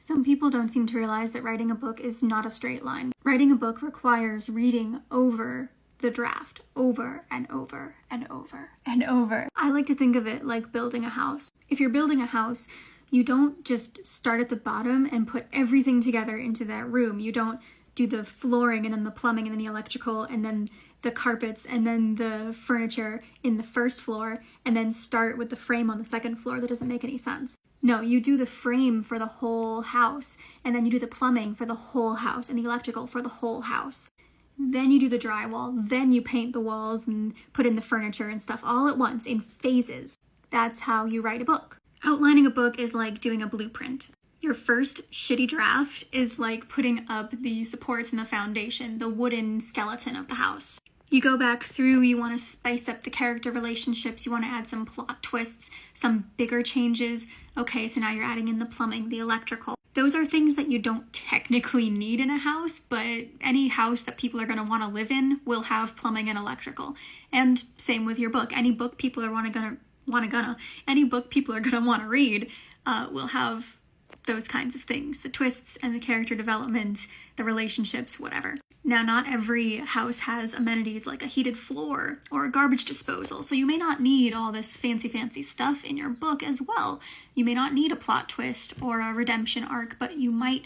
Some people don't seem to realize that writing a book is not a straight line. Writing a book requires reading over the draft over and over and over and over. I like to think of it like building a house. If you're building a house, you don't just start at the bottom and put everything together into that room. You don't do the flooring and then the plumbing and then the electrical and then the carpets and then the furniture in the first floor and then start with the frame on the second floor. That doesn't make any sense. No, you do the frame for the whole house and then you do the plumbing for the whole house and the electrical for the whole house. Then you do the drywall, then you paint the walls and put in the furniture and stuff all at once in phases. That's how you write a book. Outlining a book is like doing a blueprint. Your first shitty draft is like putting up the supports and the foundation, the wooden skeleton of the house. You go back through, you want to spice up the character relationships, you want to add some plot twists, some bigger changes. Okay, so now you're adding in the plumbing, the electrical. Those are things that you don't technically need in a house, but any house that people are going to want to live in will have plumbing and electrical. And same with your book. Any book people are going to want to read will have those kinds of things, the twists and the character development, the relationships, whatever. Now, not every house has amenities like a heated floor or a garbage disposal, so you may not need all this fancy stuff in your book as well. You may not need a plot twist or a redemption arc, but you might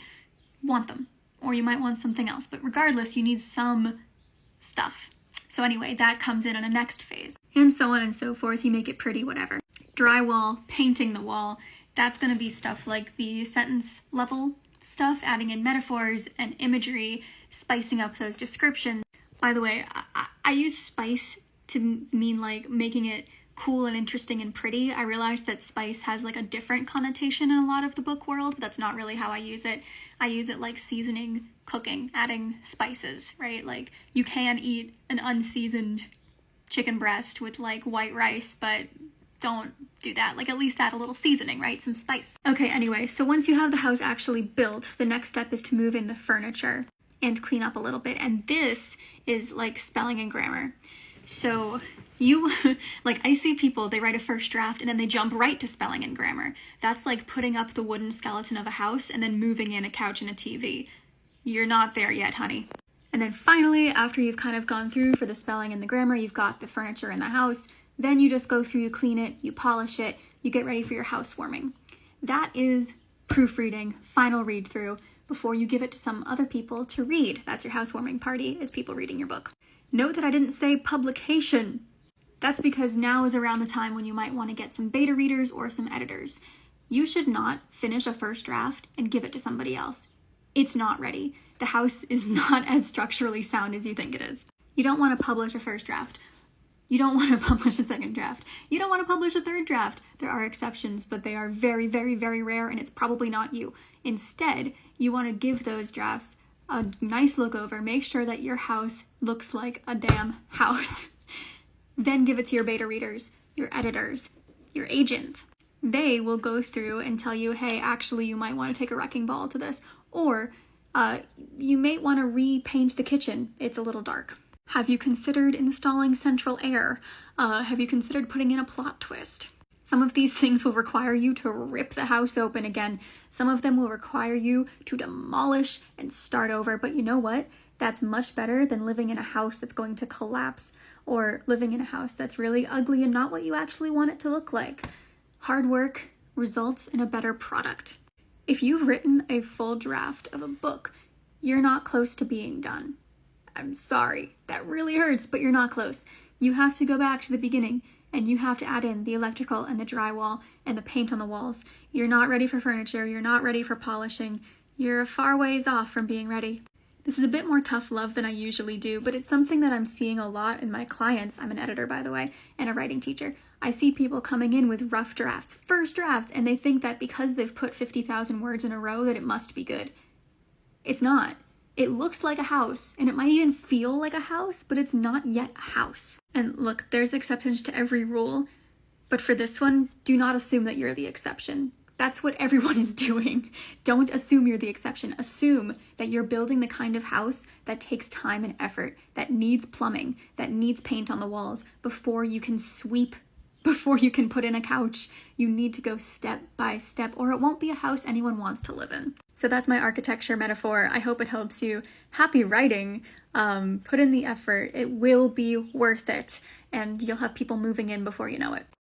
want them, or you might want something else. But regardless, you need some stuff. So anyway, that comes in a next phase. And so on and so forth, you make it pretty, whatever. Drywall, painting the wall, that's going to be stuff like the sentence level stuff, adding in metaphors and imagery, spicing up those descriptions. By the way, I use spice to mean like making it cool and interesting and pretty. I realize that spice has like a different connotation in a lot of the book world. That's not really how I use it. I use it like seasoning, cooking, adding spices, right? Like you can eat an unseasoned chicken breast with like white rice, but don't do that. Like at least add a little seasoning, right? Some spice. Okay, anyway, so once you have the house actually built, the next step is to move in the furniture and clean up a little bit. And this is like spelling and grammar. So you, like I see people, they write a first draft and then they jump right to spelling and grammar. That's like putting up the wooden skeleton of a house and then moving in a couch and a TV. You're not there yet, honey. And then finally, after you've kind of gone through for the spelling and the grammar, you've got the furniture in the house. Then you just go through, you clean it, you polish it, you get ready for your housewarming. That is proofreading, final read through, before you give it to some other people to read. That's your housewarming party, is people reading your book. Note that I didn't say publication. That's because now is around the time when you might want to get some beta readers or some editors. You should not finish a first draft and give it to somebody else. It's not ready. The house is not as structurally sound as you think it is. You don't want to publish a first draft. You don't want to publish a second draft. You don't want to publish a third draft. There are exceptions, but they are very, very, very rare, and it's probably not you. Instead, you want to give those drafts a nice look over. Make sure that your house looks like a damn house. Then give it to your beta readers, your editors, your agent. They will go through and tell you, hey, actually, you might want to take a wrecking ball to this, or you may want to repaint the kitchen. It's a little dark. Have you considered installing central air? Have you considered putting in a plot twist? Some of these things will require you to rip the house open again. Some of them will require you to demolish and start over. But you know what? That's much better than living in a house that's going to collapse or living in a house that's really ugly and not what you actually want it to look like. Hard work results in a better product. If you've written a full draft of a book, you're not close to being done. I'm sorry, that really hurts, but you're not close. You have to go back to the beginning and you have to add in the electrical and the drywall and the paint on the walls. You're not ready for furniture. You're not ready for polishing. You're a far ways off from being ready. This is a bit more tough love than I usually do, but it's something that I'm seeing a lot in my clients. I'm an editor, by the way, and a writing teacher. I see people coming in with rough drafts, first drafts, and they think that because they've put 50,000 words in a row that it must be good. It's not. It looks like a house, and it might even feel like a house, but it's not yet a house. And look, there's exceptions to every rule, but for this one, do not assume that you're the exception. That's what everyone is doing. Don't assume you're the exception. Assume that you're building the kind of house that takes time and effort, that needs plumbing, that needs paint on the walls before you can sweep before you can put in a couch. You need to go step by step, or it won't be a house anyone wants to live in. So that's my architecture metaphor. I hope it helps you. Happy writing. Put in the effort. It will be worth it, and you'll have people moving in before you know it.